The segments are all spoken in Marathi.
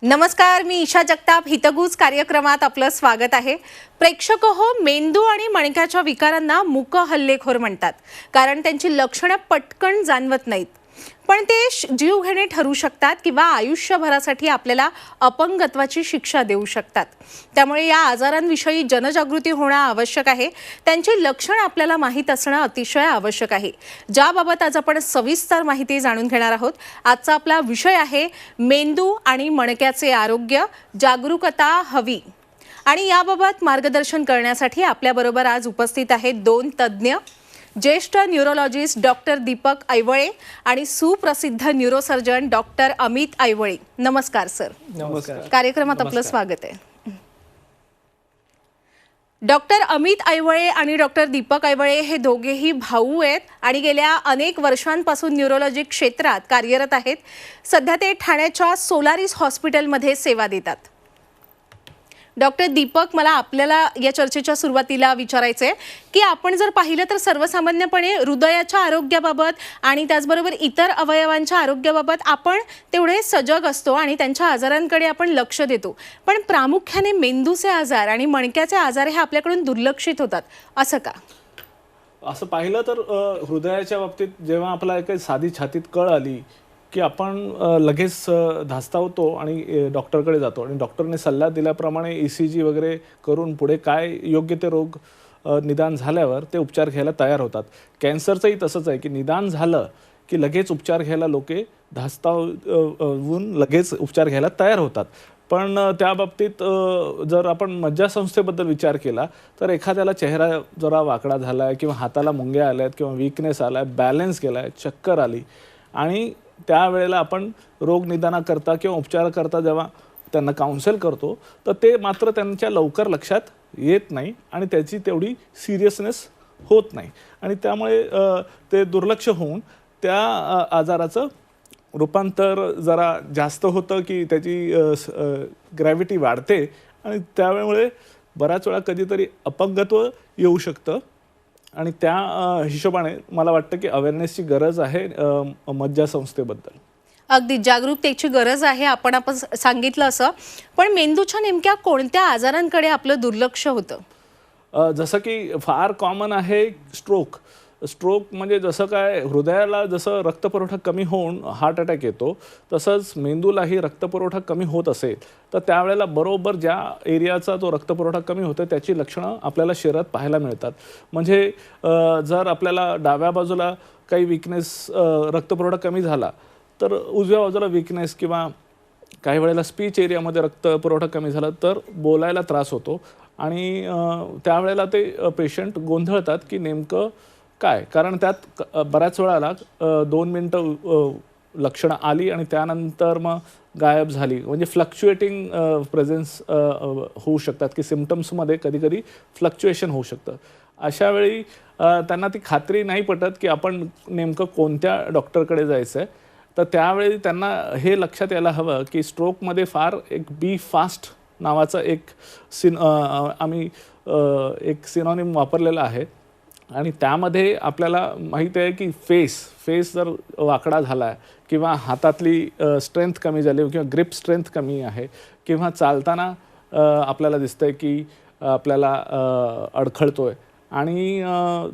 नमस्कार, मी ईशा जगताप. हितगुज कार्यक्रमात आपलं स्वागत आहे. प्रेक्षक हो, मेंदू आणि मणक्याच्या विकारांना मूक हल्लेखोर म्हणतात, कारण त्यांची लक्षणं पटकन जाणवत नाहीत, पण ते जीवघेणे ठरू शकतात किंवा आयुष्यभरासाठी आपल्याला अपंगत्वाची शिक्षा देऊ शकतात. त्यामुळे या आजारांविषयी जनजागृती होणं आवश्यक आहे. त्यांची लक्षणं आपल्याला माहीत असणं अतिशय आवश्यक आहे, ज्याबाबत आज आपण सविस्तर माहिती जाणून घेणार आहोत. आजचा आपला विषय आहे मेंदू आणि मणक्याचे आरोग्य, जागरूकता हवी. आणि याबाबत मार्गदर्शन करण्यासाठी आपल्याबरोबर आज उपस्थित आहेत दोन तज्ज्ञ, ज्येष्ठ न्यूरोलॉजिस्ट डॉक्टर दीपक ऐवळे आणि सुप्रसिद्ध न्यूरोसर्जन डॉक्टर अमित ऐवळे. नमस्कार सर. नमस्कार. कार्यक्रमात आपलं स्वागत आहे. डॉक्टर अमित ऐवळे आणि डॉक्टर दीपक ऐवळे हे दोघेही भाऊ आहेत आणि गेल्या अनेक वर्षांपासून न्यूरोलॉजी क्षेत्रात कार्यरत आहेत. सध्या ते ठाण्याच्या सोलारिस हॉस्पिटलमध्ये सेवा देतात. डॉक्टर दीपक, मला आपल्याला या चर्चेच्या सुरुवातीला विचारायचं आहे की आपण जर पाहिलं तर सर्वसामान्यपणे हृदयाच्या आरोग्याबाबत आणि त्याचबरोबर इतर अवयवांच्या आरोग्याबाबत आपण तेवढे सजग असतो आणि त्यांच्या आजारांकडे आपण लक्ष देतो, पण प्रामुख्याने मेंदूचे आजार आणि मणक्याचे आजार हे आपल्याकडून दुर्लक्षित होतात, असं का? असं पाहिलं तर हृदयाच्या बाबतीत जेव्हा आपल्याला काही साधी छातीत कळ आली की आपण लगेच धास्तावतो आणि डॉक्टरकडे जातो आणि डॉक्टरने सल्ला दिल्याप्रमाणे ECG वगैरे करून पुढे काय योग्य ते रोग निदान झाल्यावर ते उपचार घ्यायला तयार होतात. कॅन्सरचंही तसंच आहे की निदान झालं की लगेच उपचार घ्यायला लोके धास्तावून लगेच उपचार घ्यायला तयार होतात. पण त्या बाबतीत जर आपण मज्जासंस्थेबद्दल विचार केला तर एखाद्याला चेहरा जरा वाकडा झाला आहे किंवा हाताला मुंग्या आल्या आहेत किंवा वीकनेस आला आहे, बॅलन्स गेला आहे, चक्कर आली आणि त्यावेळेला आपण रोग निदानाकरता किंवा उपचाराकरता जेव्हा त्यांना काउन्सिल करतो तर ते मात्र त्यांच्या लवकर लक्षात येत नाही आणि त्याची तेवढी सिरियसनेस होत नाही आणि त्यामुळे ते दुर्लक्ष होऊन त्या आजाराचं रूपांतर जरा जास्त होतं की त्याची ग्रॅव्हिटी वाढते आणि त्यामुळे बऱ्याच वेळा कधीतरी अपंगत्व येऊ शकतं. आणि त्या हिशोबाने मला वाटतं की अवेअरनेसची गरज आहे मज्जासंस्थेबद्दल. अगदी जागरूकतेची गरज आहे, आपण सांगितलं असं. पण मेंदूच्या नेमक्या कोणत्या आजारांकडे आपलं दुर्लक्ष होतं? जसं की फार कॉमन आहे स्ट्रोक. स्ट्रोक म्हणजे जसं काय हृदयाला जसं रक्तपुरवठा कमी होऊन हार्ट अटॅक येतो तसंच मेंदूलाही रक्तपुरवठा कमी होत असेल तर त्यावेळेला बरोबर ज्या एरियाचा तो रक्तपुरवठा कमी होतो त्याची लक्षणं आपल्याला शरीरात पाहायला मिळतात. म्हणजे जर आपल्याला डाव्या बाजूला काही विकनेस रक्तपुरवठा कमी झाला तर उजव्या बाजूला विकनेस किंवा काही वेळेला स्पीच एरियामध्ये रक्तपुरवठा कमी झाला तर बोलायला त्रास होतो आणि त्यावेळेला ते पेशंट गोंधळतात की नेमकं काय, कारण त्यात बऱ्याच वेळाला 2 मिनटं लक्षणं आली आणि त्यानंतर मग गायब झाली. म्हणजे फ्लक्च्युएटिंग प्रेझेन्स होऊ शकतात की सिम्पटम्समध्ये कधीकधी फ्लक्च्युएशन होऊ शकतं. अशा वेळी त्यांना ती खात्री नाही पटत की आपण नेमकं कोणत्या डॉक्टरकडे जायचं आहे. तर त्यावेळी त्यांना हे लक्षात यायला हवं की स्ट्रोकमध्ये फार एक बी फास्ट नावाचा एक आम्ही एक सिनॉनिम वापरलेला आहे आणि त्यामध्ये आपल्याला माहिती आहे की फेस जर वाकडा झाला आहे किंवा हातातली स्ट्रेंथ कमी झाली किंवा ग्रिप स्ट्रेंथ कमी आहे किंवा चालताना आपल्याला दिसतंय की आपल्याला अडखळतोय आणि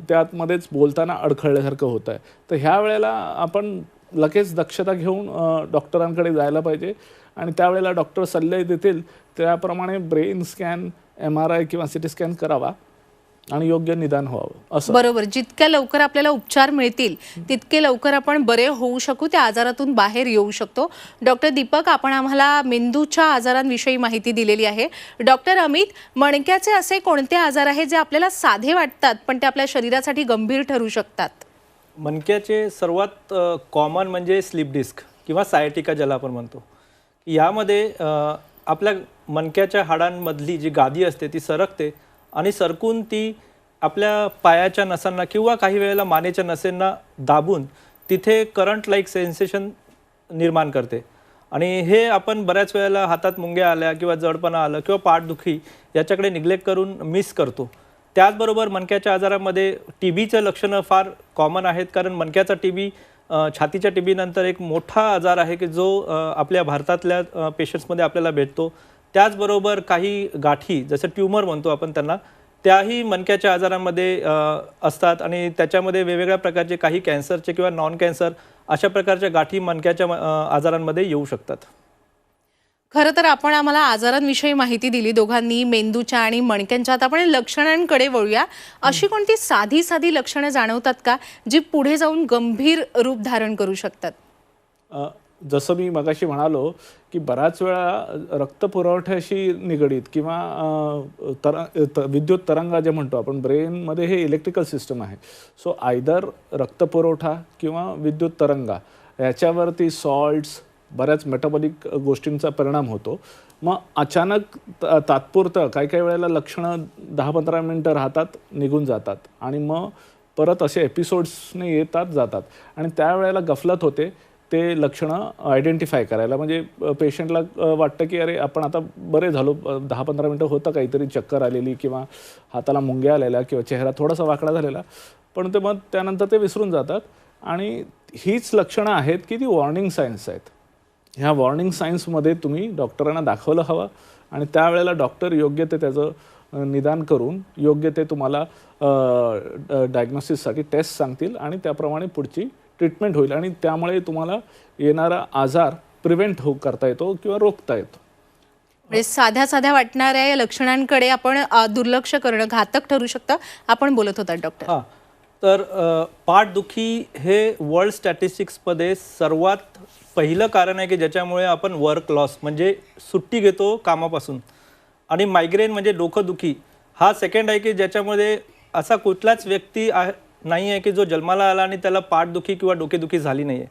त्यातमध्येच बोलताना अडखळल्यासारखं होतं आहे, तर ह्या वेळेला आपण लगेच दक्षता घेऊन डॉक्टरांकडे जायला पाहिजे आणि त्यावेळेला डॉक्टर सल्ले देतील त्याप्रमाणे ब्रेन स्कॅन, MRI किंवा CT स्कॅन करावा आणि योग्य निदान व्हावं. असं बरोबर. जितक्या लवकर आपल्याला उपचार मिळतील तितके लवकर आपण बरे होऊ शकू, त्या आजारातून बाहेर येऊ शकतो. डॉक्टर दीपक, आपण आम्हाला मेंदूच्या आजारांविषयी माहिती दिलेली आहे. डॉक्टर अमित, मणक्याचे असे कोणते आजार आहेत जे आपल्याला साधे वाटतात पण ते आपल्या शरीरासाठी गंभीर ठरू शकतात? मणक्याचे सर्वात कॉमन म्हणजे स्लीप डिस्क किंवा सायटिका ज्याला आपण म्हणतो. यामध्ये आपल्या मणक्याच्या हाडांमधली जी गादी असते ती सरकते आणि सरकून ती आपल्या पायाच्या नसांना किंवा काही वेळेला मानेच्या नसेंना दाबून तिथे करंट लाईक सेन्सेशन निर्माण करते आणि हे आपण बऱ्याच वेळेला हातात मुंग्या आल्या किंवा जडपणा आलं किंवा पाठदुखी याच्याकडे निग्लेक्ट करून मिस करतो. त्याचबरोबर मणक्याच्या आजारामध्ये TBचं लक्षणं फार कॉमन आहेत, कारण मणक्याचा TB छातीच्या TB नंतर एक मोठा आजार आहे की जो आपल्या भारतातल्या पेशंट्समध्ये आपल्याला भेटतो. त्याचबरोबर काही गाठी जसं ट्यूमर म्हणतो आपण त्यांना, त्याही मणक्याच्या आजारांमध्ये असतात आणि त्याच्यामध्ये वेगवेगळ्या प्रकारचे काही कॅन्सरचे किंवा नॉन कॅन्सर अशा प्रकारच्या गाठी मणक्याच्या आजारांमध्ये येऊ शकतात. खरं तर आपण आम्हाला आजारांविषयी माहिती दिली दोघांनी, मेंदूच्या आणि मणक्यांच्या. आता आपण लक्षणांकडे वळूया. अशी कोणती साधी साधी लक्षणं जाणवतात का जी पुढे जाऊन गंभीर रूप धारण करू शकतात? जसं मी मगाशी म्हणालो की बऱ्याच वेळा रक्तपुरवठ्याशी निगडीत किंवा विद्युत तरंग जे म्हणतो आपण, ब्रेनमध्ये हे इलेक्ट्रिकल सिस्टम आहे. सो आयदर रक्तपुरवठा किंवा विद्युत तरंगा याच्यावरती सॉल्ट्स, बऱ्याच मेटाबॉलिक गोष्टींचा परिणाम होतो. मग अचानक तात्पुरतं काही वेळेला लक्षणं 10-15 मिनटं राहतात, निघून जातात आणि मग परत असे एपिसोड्सने येतात जातात आणि त्यावेळेला गफलत होते ते लक्षणं आयडेंटिफाय करायला. म्हणजे पेशंटला वाटतं की अरे आपण आता बरे झालो, 10-15 मिनटं होतं काहीतरी चक्कर आलेली किंवा हाताला मुंग्या आलेल्या किंवा चेहरा थोडासा वाकडा झालेला, पण ते मग त्यानंतर ते विसरून जातात. आणि हीच लक्षणं आहेत की ती वॉर्निंग सायन्स आहेत. ह्या वॉर्निंग सायन्समध्ये तुम्ही डॉक्टरांना दाखवलं हवं आणि त्यावेळेला डॉक्टर योग्य ते त्याचं निदान करून योग्य ते तुम्हाला डायग्नोसिससाठी टेस्ट सांगतील आणि त्याप्रमाणे पुढची ट्रीटमेंट होईल आणि त्यामुळे तुम्हाला येणारा आजार प्रिव्हेंट करता येतो किंवा रोखता येतो. म्हणजे साध्या साध्या वाटणाऱ्या या लक्षणांकडे आपण दुर्लक्ष करणं घातक ठरू शकतं. आपण बोलत होता डॉक्टर. हां, तर पाठदुखी हे वर्ल्ड स्टॅटिस्टिक्समध्ये सर्वात पहिलं कारण आहे की ज्याच्यामुळे आपण वर्क लॉस म्हणजे सुट्टी घेतो कामापासून, आणि मायग्रेन म्हणजे डोकंदुखी हा सेकंड आहे की ज्याच्यामध्ये असा कुठलाच व्यक्ती नाही आहे की जो जन्माला आला आणि त्याला पाठदुखी किंवा डोकेदुखी झाली नाही आहे.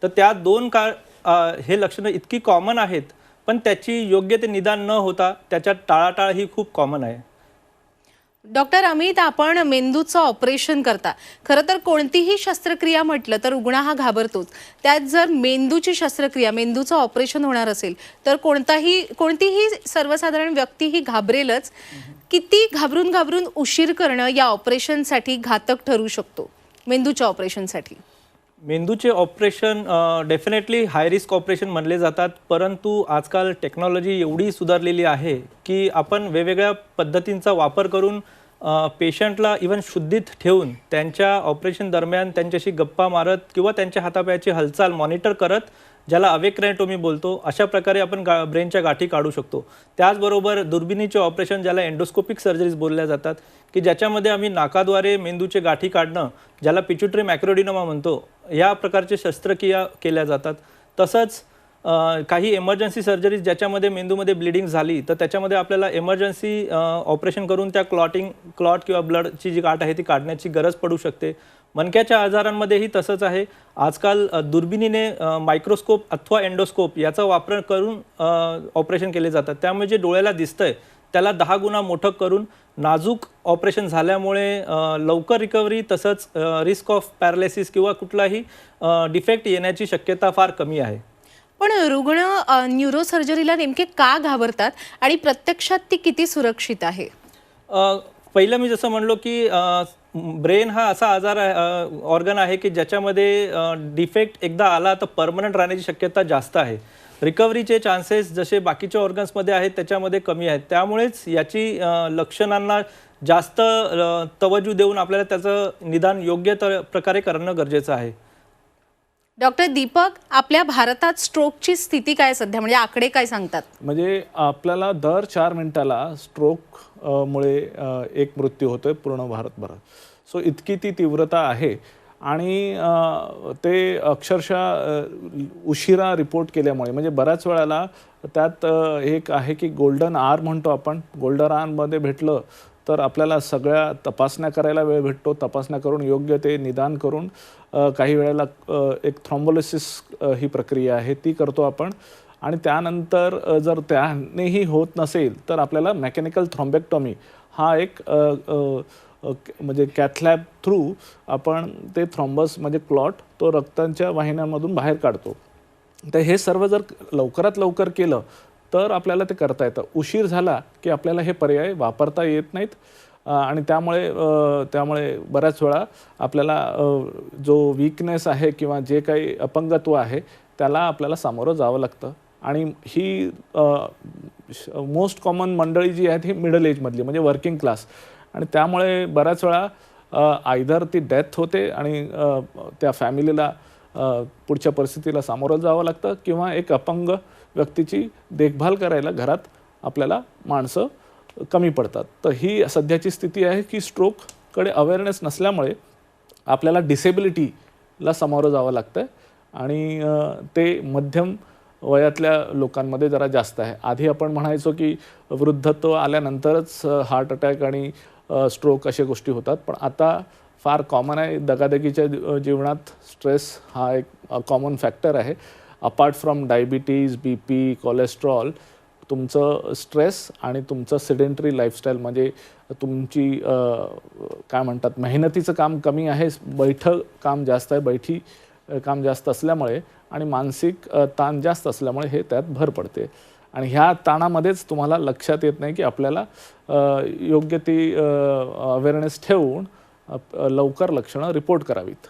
तर त्या दोन हे लक्षणं इतकी कॉमन आहेत, पण त्याची योग्य ते निदान न होता त्याच्यात टाळाटाळ ही खूप कॉमन आहे. डॉक्टर अमित, आपण मेंदूचं ऑपरेशन करता. खरं तर कोणतीही शस्त्रक्रिया म्हटलं तर रुग्ण हा घाबरतोच. त्यात जर मेंदूची शस्त्रक्रिया, मेंदूचं ऑपरेशन होणार असेल तर कोणतीही सर्वसाधारण व्यक्ती ही घाबरेलच. किती घाबरून उशीर करणं या ऑपरेशनसाठी घातक ठरू शकतो, मेंदूच्या ऑपरेशनसाठी? मेंदूचे operation definitely high risk operation म्हणले जातात, परंतु आजकाल टेक्नॉलॉजी एवढी सुधारलेली आहे की आपण वेगवेगळ्या पद्धतींचा वापर करून पेशंटला इवन शुद्धीत ठेवून त्यांच्या ऑपरेशन दरम्यान त्यांच्याशी गप्पा मारत किंवा त्यांच्या हातापायाची हालचाल मॉनिटर करत, ज्याला अवेक्रेनटोमी बोलतो, अशा प्रकारे आपण ब्रेनच्या गाठी काढू शकतो. त्याचबरोबर दुर्बिणीचे ऑपरेशन, ज्याला एंडोस्कोपिक सर्जरीज बोलल्या जातात, की ज्याच्यामध्ये आम्ही नाकाद्वारे मेंदूचे गाठी काढणं, ज्याला पिट्युटरी मॅक्रोडिनोमा म्हणतो, या प्रकारचे शस्त्रक्रिया केल्या जातात. तसंच काही एमर्जन्सी सर्जरीज ज्याच्यामध्ये मेंदूमध्ये ब्लिडिंग झाली तर त्याच्यामध्ये आपल्याला एमर्जन्सी ऑपरेशन करून त्या क्लॉट किंवा ब्लडची जी गाठ आहे ती काढण्याची गरज पडू शकते. मणक्याच्या आजारांमध्येही तसंच आहे. आजकाल दुर्बिणीने मायक्रोस्कोप अथवा एंडोस्कोप याचा वापर करून ऑपरेशन केले जातात. त्यामुळे जे डोळ्याला दिसतंय त्याला 10 गुणा मोठं करून नाजूक ऑपरेशन झाल्यामुळे लवकर रिकव्हरी, तसंच रिस्क ऑफ पॅरालिसिस किंवा कुठलाही डिफेक्ट येण्याची शक्यता फार कमी आहे. पण रुग्ण न्यूरोसर्जरीला नेमके का घाबरतात आणि प्रत्यक्षात ती किती सुरक्षित आहे? पहिलं मी जसं म्हणलो की ब्रेन हा असा ऑर्गन आहे की ज्याच्यामध्ये डिफेक्ट एकदा आला तर परमनंट राहण्याची शक्यता जास्त आहे. रिकव्हरीचे चान्सेस जसे बाकीच्या ऑर्गन्समध्ये आहेत त्याच्यामध्ये कमी आहेत. त्यामुळेच याची लक्षणांना जास्त तवज्जो देऊन आपल्याला त्याचं निदान योग्य प्रकारे करणं गरजेचं आहे. डॉक्टर दीपक, आपल्या भारतात स्ट्रोकची स्थिती काय सध्या, म्हणजे आकडे काय सांगतात? म्हणजे आपल्याला दर 4 मिनिटाला स्ट्रोक मुळे एक मृत्यू होतोय पूर्ण भारतभरात. सो इतकी ती तीव्रता आहे आणि ते अक्षरशः उशिरा रिपोर्ट केल्यामुळे, म्हणजे बऱ्याच वेळेला त्यात एक आहे की गोल्डन आवर म्हणतो आपण, गोल्डन आवरमध्ये भेटलं तर आपल्याला सगळ्या तपासण्या करायला वेळ भेटतो. तपासण्या करून योग्य ते निदान करून काही वेळेला एक थ्रॉम्बोलिसिस ही प्रक्रिया आहे ती करतो आपण आणि त्यानंतर जर त्यानेही होत नसेल तर आपल्याला मेकॅनिकल थ्रॉम्बेक्टॉमी हा एक म्हणजे कॅथलॅब थ्रू आपण ते थ्रॉम्बस म्हणजे क्लॉट तो रक्तांच्या वाहिन्यांमधून बाहेर काढतो. तर हे सर्व जर लवकरात लवकर केलं तर आपल्याला ते करता येतं. उशीर झाला की आपल्याला हे पर्याय वापरता येत नाहीत आणि त्यामुळे बऱ्याच वेळा आपल्याला जो वीकनेस आहे किंवा जे काही अपंगत्व आहे त्याला आपल्याला सामोरं जावं लागतं. आणि ही मोस्ट कॉमन मंडळी जी आहेत ही मिडल एजमधली म्हणजे वर्किंग क्लास, आणि त्यामुळे बऱ्याच वेळा आयदर ती डेथ होते आणि त्या फॅमिलीला पुढच्या परिस्थितीला सामोरं जावं लागतं, किंवा एक अपंग व्यक्तीची देखभाल करायला घरात आपल्याला माणसं कमी पडतात. तर ही सध्याची स्थिती आहे की स्ट्रोककडे अवेअरनेस नसल्यामुळे आपल्याला डिसेबिलिटीला सामोरं जावं लागतं आणि ते मध्यम वयातल्या लोकांमध्ये जरा जास्त आहे. आधी आपण म्हणायचो की वृद्धत्व आल्यानंतरच हार्ट अटॅक आणि स्ट्रोक अशा गोष्टी होतात, पण आता फार कॉमन आहे. दगादगीच्या जीवनात स्ट्रेस हा एक कॉमन फॅक्टर आहे. Apart from diabetes, BP, cholesterol, तुमचं स्ट्रेस आणि तुमचं सिडेंटरी लाईफस्टाईल म्हणजे तुमची काय म्हणतात मेहनतीचं काम कमी आहे, बैठं काम जास्त आहे, बैठी काम जास्त असल्यामुळे आणि मानसिक ताण जास्त असल्यामुळे हे त्यात भर पडते. आणि ह्या ताणामध्येच तुम्हाला लक्षात येत नाही की आपल्याला योग्य ती अवेअरनेस ठेवून लवकर लक्षणं रिपोर्ट करावीत.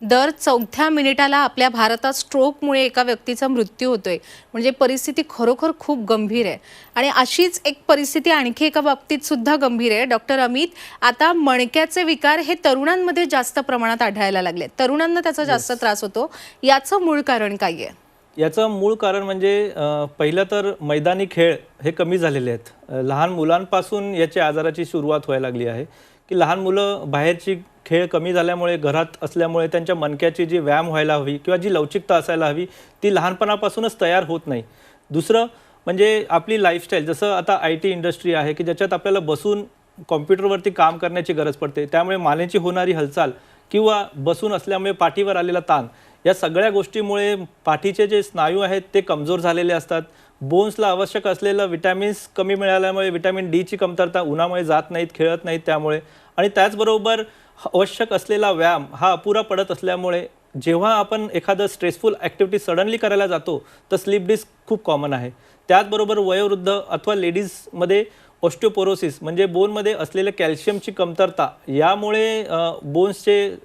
दर 4थ्या मिनिटाला आपल्या भारतात स्ट्रोकमुळे एका व्यक्तीचा मृत्यू होतोय. म्हणजे परिस्थिती खरोखर खूप गंभीर आहे. आणि अशीच एक परिस्थिती आणखी एका बाबतीत सुद्धा गंभीर आहे. डॉक्टर अमित, आता मणक्याचे विकार हे तरुणांमध्ये जास्त प्रमाणात आढळायला लागले. तरुणांना त्याचा जास्त त्रास होतो. याचं मूळ कारण काय आहे? याचं मूळ कारण म्हणजे पहिलं तर मैदानी खेळ हे कमी झालेले आहेत. लहान मुलांपासून याच्या आजाराची सुरुवात व्हायला लागली आहे की लहान मुलं बाहेरची खेळ कमी झाल्यामुळे घरात असल्यामुळे त्यांच्या मणक्याची जी व्यायाम व्हायला हवी किंवा जी लवचिकता असायला हवी ती लहानपणापासूनच तयार होत नाही. दुसरं म्हणजे आपली लाईफस्टाईल, जसं आता IT इंडस्ट्री आहे की ज्याच्यात आपल्याला बसून कॉम्प्युटरवरती काम करण्याची गरज पडते, त्यामुळे मानेची होणारी हालचाल किंवा बसून असल्यामुळे पाठीवर आलेला ताण, या सगळ्या गोष्टीमुळे पाठीचे जे स्नायू आहेत ते कमजोर झालेले असतात. बोन्सला आवश्यक असलेलं विटॅमिन्स कमी मिळाल्यामुळे विटॅमिन D ची कमतरता, उन्हामुळे जात नाहीत, खेळत नाहीत त्यामुळे, आणि त्याचबरोबर आवश्यक असलेला व्यायाम हा अपुरा पडत असल्यामुळे जेव्हा आपण एखादं स्ट्रेसफुल ॲक्टिव्हिटी सडनली करायला जातो तर स्लीप डिस्क खूप कॉमन आहे. त्याचबरोबर वयोवृद्ध अथवा लेडीजमध्ये ऑस्टिओपोरोसिस म्हणजे बोनमध्ये असलेल्या कॅल्शियमची कमतरता, यामुळे बोन्सचे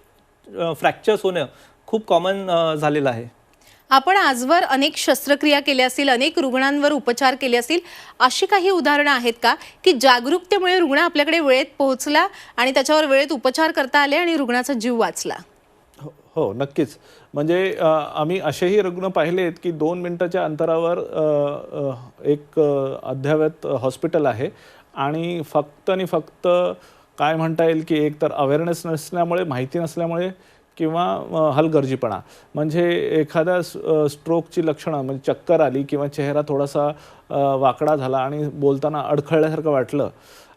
फ्रॅक्चर्स होणं खूप कॉमन झालेलं आहे. आपण आजवर अनेक शस्त्रक्रिया केल्या असतील, अनेक रुग्णांवर उपचार केले असतील, अशी काही उदाहरणं आहेत का की जागरूकतेमुळे रुग्ण आपल्याकडे वेळेत पोहोचला आणि त्याच्यावर वेळेत उपचार करता आले आणि रुग्णाचा जीव वाचला? हो, नक्कीच. म्हणजे आम्ही असेही रुग्ण पाहिले आहेत की 2 मिनिटाच्या अंतरावर एक अद्ययावत हॉस्पिटल आहे आणि फक्त काय म्हणता येईल की एक तर अवेअरनेस नसल्यामुळे, माहिती नसल्यामुळे किंवा हलगर्जीपणा, म्हणजे एखाद्या स्ट्रोकची लक्षणं म्हणजे चक्कर आली किंवा चेहरा थोडासा वाकडा झाला आणि बोलताना अडखळल्यासारखं वाटलं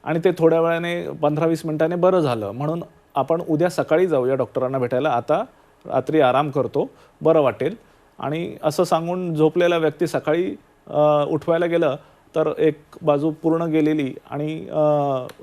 आणि ते थोड्या वेळाने 15-20 मिनिटांनी बरं झालं, म्हणून आपण उद्या सकाळी जाऊया डॉक्टरांना भेटायला, आता रात्री आराम करतो, बरं वाटेल, आणि असं सांगून झोपलेला व्यक्ती सकाळी उठवायला गेलं तर एक बाजू पूर्ण गेलेली आणि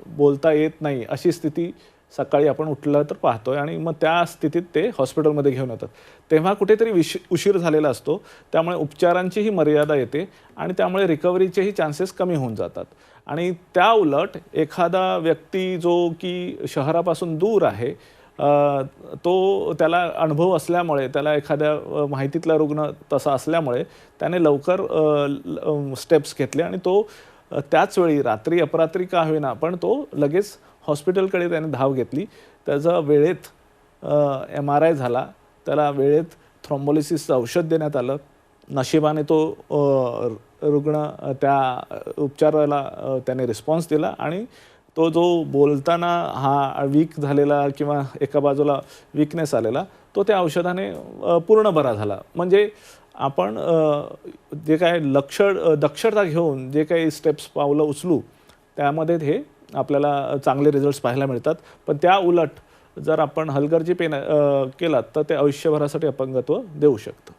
बोलता येत नाही अशी स्थिती सकाळी आपण उठलं तर पाहतोय, आणि मग त्या स्थितीत ते हॉस्पिटलमध्ये घेऊन येतात. तेव्हा कुठेतरी उशीर झालेला असतो, त्यामुळे उपचारांचीही मर्यादा येते आणि त्यामुळे रिकव्हरीचेही चान्सेस कमी होऊन जातात. आणि त्या उलट एखादा व्यक्ती जो की शहरापासून दूर आहे, त्याला अनुभव असल्यामुळे, त्याला एखाद्या माहितीतला रुग्ण तसा असल्यामुळे त्याने लवकर स्टेप्स घेतले आणि तो त्याच वेळी रात्री अपरात्री का होईना पण तो लगेच हॉस्पिटलकडे त्याने धाव घेतली. त्याचा वेळेत MRI झाला, त्याला वेळेत थ्रोम्बोलिसिसचं औषध देण्यात आलं. नशिबाने तो रुग्ण त्या उपचाराला त्याने रिस्पॉन्स दिला आणि तो जो बोलताना हा वीक झालेला किंवा एका बाजूला वीकनेस आलेला तो त्या औषधाने पूर्ण बरा झाला. म्हणजे आपण जे काय दक्षता घेऊन जे काही स्टेप्स पावलं उचलू त्यामध्ये हे आपल्याला चांगले रिझल्ट्स पाहायला मिळतात. पण त्या उलट जर आपण हलगर्जीपणा केला तर ते आयुष्यभरासाठी अपंगत्व देऊ शकतं.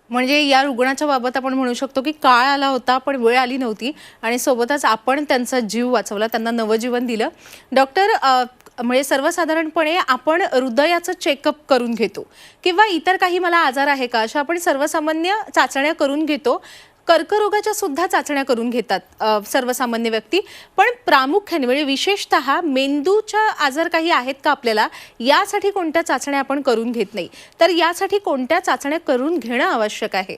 म्हणजे या रुग्णाच्या बाबत आपण म्हणू शकतो की काळ आला होता पण वेळ आली नव्हती आणि सोबतच आपण त्यांचा जीव वाचवला, त्यांना नवजीवन दिलं. डॉक्टर, म्हणजे सर्वसाधारणपणे आपण हृदयाचं चेकअप करून घेतो किंवा इतर काही मला आजार आहे का अशा आपण सर्वसामान्य चाचण्या करून घेतो. कर्करोगाच्या सुद्धा चाचण्या करून घेतात सर्वसामान्य व्यक्ती, पण प्रामुख्याने म्हणजे विशेषतः मेंदूच्या आजार काही आहेत का आपल्याला, यासाठी कोणत्या चाचण्या आपण करून घेत नाही. तर यासाठी कोणत्या चाचण्या करून घेणं आवश्यक आहे?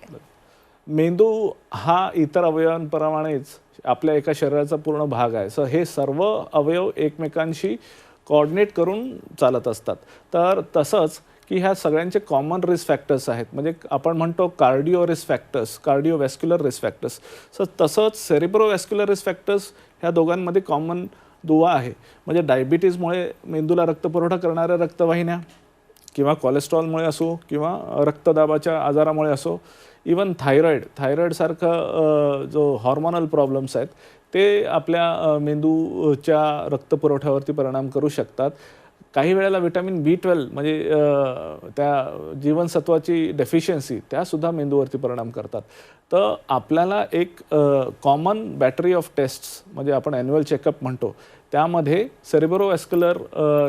मेंदू हा इतर अवयवांप्रमाणेच आपल्या एका शरीराचा पूर्ण भाग आहे. सो हे सर्व अवयव एकमेकांशी कोऑर्डिनेट करून चालत असतात. तर तसंच की ह्या सगळ्यांचे कॉमन रिस्क फॅक्टर्स आहेत. म्हणजे आपण म्हणतो cardio risk factors, cardiovascular risk factors. So तसंच सेरिब्रोवॅस्क्युलर रिस्क फॅक्टर्स ह्या दोघांमध्ये कॉमन दुवा आहे. म्हणजे डायबिटीजमुळे मेंदूला रक्तपुरवठा करणाऱ्या रक्तवाहिन्या, किंवा कोलेस्ट्रॉलमुळे असो, किंवा रक्तदाबाच्या आजारामुळे असो, इवन थायरॉईडसारखं जो हॉर्मोनल प्रॉब्लेम्स आहेत ते आपल्या मेंदूच्या रक्तपुरवठ्यावरती परिणाम करू शकतात. काही वेळेला विटॅमिन B12 म्हणजे त्या जीवनसत्वाची डेफिशियन्सी त्यासुद्धा मेंदूवरती परिणाम करतात. तर आपल्याला एक कॉमन बॅटरी ऑफ टेस्ट्स म्हणजे आपण ॲन्युअल चेकअप म्हणतो, त्यामध्ये सेरिब्रोवॅस्क्युलर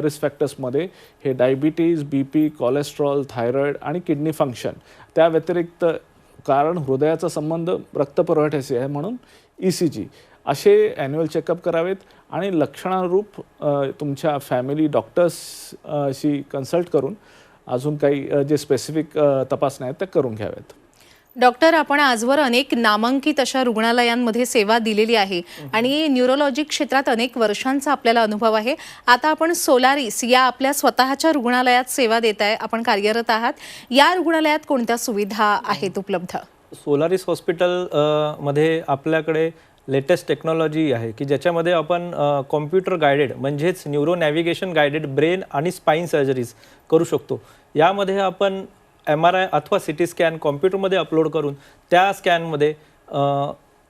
रिस्क फॅक्टर्समध्ये हे डायबिटीज, BP, कोलेस्ट्रॉल, थायरॉईड आणि किडनी फंक्शन, त्या व्यतिरिक्त कारण हृदयाचा संबंध रक्तपुरवठ्याशी आहे म्हणून ECG असे ॲन्युअल चेकअप करावेत. आणि लक्षणानुरूप तुमच्या फॅमिली डॉक्टर्सशी कन्सल्ट करून अजून काही जे स्पेसिफिक तपासण्या आहेत त्या करून घ्याव्यात. डॉक्टर, आपण आजवर अनेक नामांकित अशा रुग्णालयांमध्ये सेवा दिलेली आहे आणि न्यूरोलॉजी क्षेत्रात अनेक वर्षांचा आपल्याला अनुभव आहे. आता आपण सोलारिस या आपल्या स्वतःच्या रुग्णालयात सेवा देत आहे, आपण कार्यरत आहात. या रुग्णालयात कोणत्या सुविधा आहेत उपलब्ध? सोलारिस हॉस्पिटल मध्ये आपल्याकडे लेटेस्ट टेक्नॉलॉजी आहे की ज्याच्यामध्ये आपण कॉम्प्युटर गायडेड म्हणजेच न्यूरो नॅव्हिगेशन गायडेड ब्रेन आणि स्पाईन सर्जरीज करू शकतो. यामध्ये आपण MRI अथवा CT स्कॅन कॉम्प्युटरमध्ये अपलोड करून त्या स्कॅनमध्ये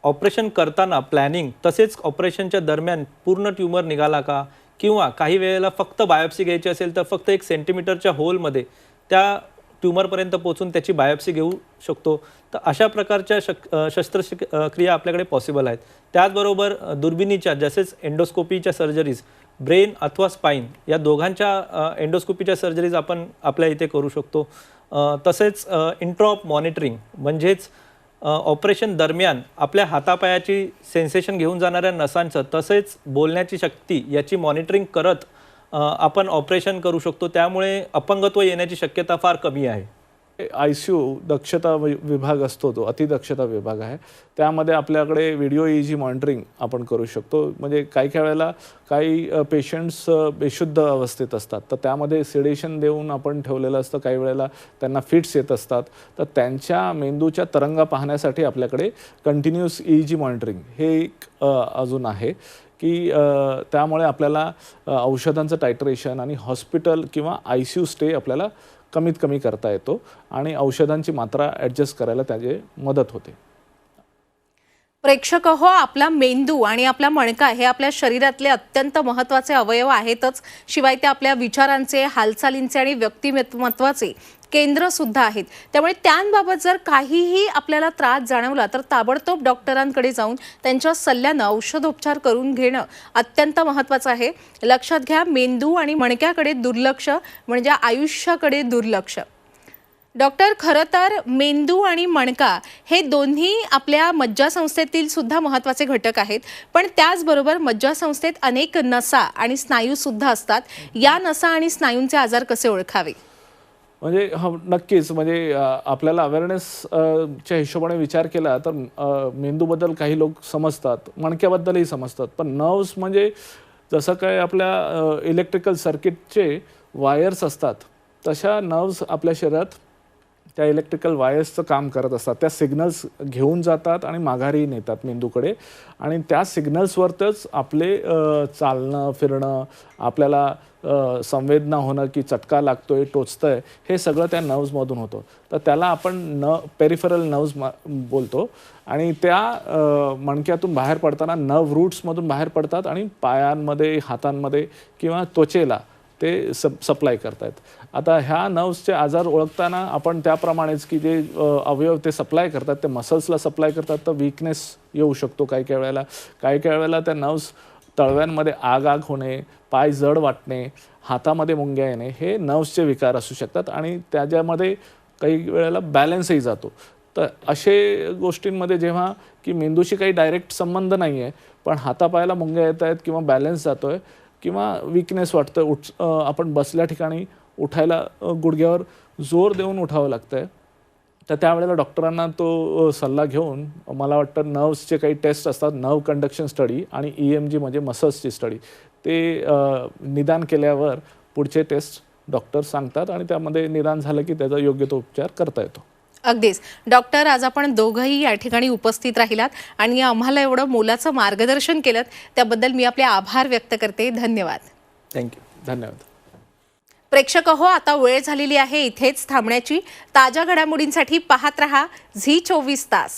ऑपरेशन करताना प्लॅनिंग, तसेच ऑपरेशनच्या दरम्यान पूर्ण ट्यूमर निघाला का, किंवा काही वेळेला फक्त बायोप्सी घ्यायची असेल तर फक्त 1 सेंटीमीटरच्या होलमध्ये त्या ट्यूमरपर्यंत पोहोचून त्याची बायोप्सी घेऊ शकतो. तर अशा प्रकारच्या शस्त्रक्रिया आपल्याकडे पॉसिबल आहेत. त्याचबरोबर दुर्बिणीच्या जसेच एंडोस्कोपीच्या सर्जरीज, ब्रेन अथवा स्पाईन या दोघांच्या एंडोस्कोपीच्या सर्जरीज आपण आपल्या इथे करू शकतो. तसेच इंट्रॉप मॉनिटरिंग म्हणजेच ऑपरेशन दरम्यान आपल्या हातापायाची सेन्सेशन घेऊन जाणाऱ्या नसांचं तसेच बोलण्याची शक्ती याची मॉनिटरिंग करत आपण ऑपरेशन करू शकतो. त्यामुळे अपंगत्व येण्याची शक्यता फार कमी आहे. ICU दक्षता विभाग असतो, तो अतिदक्षता विभाग आहे. त्यामध्ये आपल्याकडे व्हिडिओ EEG मॉनिटरिंग आपण करू शकतो. म्हणजे काही वेळेला काही पेशंट्स बेशुद्ध अवस्थेत असतात, तर त्यामध्ये सिडेशन देऊन आपण ठेवलेलं असतं. काही वेळेला त्यांना फिट्स येत असतात, तर त्यांच्या मेंदूच्या तरंगा पाहण्यासाठी आपल्याकडे कंटिन्युअस EEG मॉनिटरिंग हे एक अजून आहे की त्यामुळे आपल्याला औषधांचं टायट्रेशन आणि हॉस्पिटल किंवा ICU स्टे आपल्याला कमीत कमी करता येतो आणि औषधांची मात्रा ॲडजस्ट करायला त्याची मदत होते. प्रेक्षक हो, आपला मेंदू आणि आपला मणका हे आपल्या शरीरातले अत्यंत महत्त्वाचे अवयव आहेतच, शिवाय ते आपल्या विचारांचे, हालचालींचे आणि व्यक्तिमत्वाचे केंद्र सुद्धा आहेत. त्यामुळे त्यांबाबत जर काहीही आपल्याला त्रास जाणवला तर ताबडतोब डॉक्टरांकडे जाऊन त्यांच्या सल्ल्यानं औषधोपचार करून घेणं अत्यंत महत्त्वाचं आहे. लक्षात घ्या, मेंदू आणि मणक्याकडे दुर्लक्ष म्हणजे आयुष्याकडे दुर्लक्ष. डॉक्टर, खरं तर मेंदू आणि मणका हे दोन्ही आपल्या मज्जासंस्थेतील सुद्धा महत्त्वाचे घटक आहेत, पण त्याचबरोबर मज्जासंस्थेत अनेक नसा आणि स्नायू सुद्धा असतात. या नसा आणि स्नायूंचे आजार कसे ओळखावे? म्हणजे नक्कीच, म्हणजे आपल्याला अवेअरनेसच्या हिशोबाने विचार केला तर मेंदूबद्दल काही लोक समजतात, मणक्याबद्दलही समजतात, पण नर्व्स म्हणजे जसं काय आपल्या इलेक्ट्रिकल सर्किटचे वायर्स असतात तशा नर्व्स आपल्या शरीरात त्या इलेक्ट्रिकल वायर्सचं काम करत असतात. त्या सिग्नल्स घेऊन जातात आणि माघारी नेतात मेंदूकडे, आणि त्या सिग्नल्सवरच आपले चालणं फिरणं, आपल्याला संवेदना होणं की चटका लागतोय, टोचतंय, हे सगळं त्या नर्व्समधून होतं. तर त्याला आपण पेरिफेरल नर्व्स बोलतो, आणि त्या मणक्यातून बाहेर पडताना नर्व रूट्समधून बाहेर पडतात आणि पायांमध्ये, हातांमध्ये किंवा त्वचेला ते सप्लाय करतायत. आता ह्या नर्व्सचे आजार ओळखताना आपण त्याप्रमाणेच की जे अवयव ते सप्लाय करतात ते मसल्सला सप्लाय करतात, तर वीकनेस येऊ शकतो काही वेळेला त्या नर्व्स तळव्यांमध्ये आग होणे, पाय जड वाटणे, हातामध्ये मुंग्या येणे, हे नर्व्सचे विकार असू शकतात आणि त्याच्यामध्ये काही वेळेला बॅलन्सही जातो. तर असे गोष्टींमध्ये जेव्हा की मेंदूशी काही डायरेक्ट संबंध नाही आहे, पण हातापायाला मुंग्या येत आहेत किंवा बॅलन्स जातोय किंवा विकनेस वाटतं, आपण बसल्या ठिकाणी उठायला गुडघ्यावर जोर देऊन उठावं लागतंय, तर त्यावेळेला डॉक्टरांना तो सल्ला घेऊन मला वाटतं नर्व्सचे काही टेस्ट असतात, नर्व कंडक्शन स्टडी आणि EMG म्हणजे मसल्सची स्टडी, ते निदान केल्यावर पुढचे टेस्ट डॉक्टर सांगतात आणि त्यामध्ये निदान झालं की त्याचा योग्य तो उपचार करता येतो. अगदीच डॉक्टर, आज आपण दोघंही या ठिकाणी उपस्थित राहिलात आणि आम्हाला एवढं मोलाचं मार्गदर्शन केलं, त्याबद्दल मी आपले आभार व्यक्त करते. धन्यवाद. थँक्यू. धन्यवाद. प्रेक्षक हो, आता वेळ झालेली आहे इथेच थांबण्याची. ताज्या घडामोडींसाठी पाहत रहा झी 24 तास.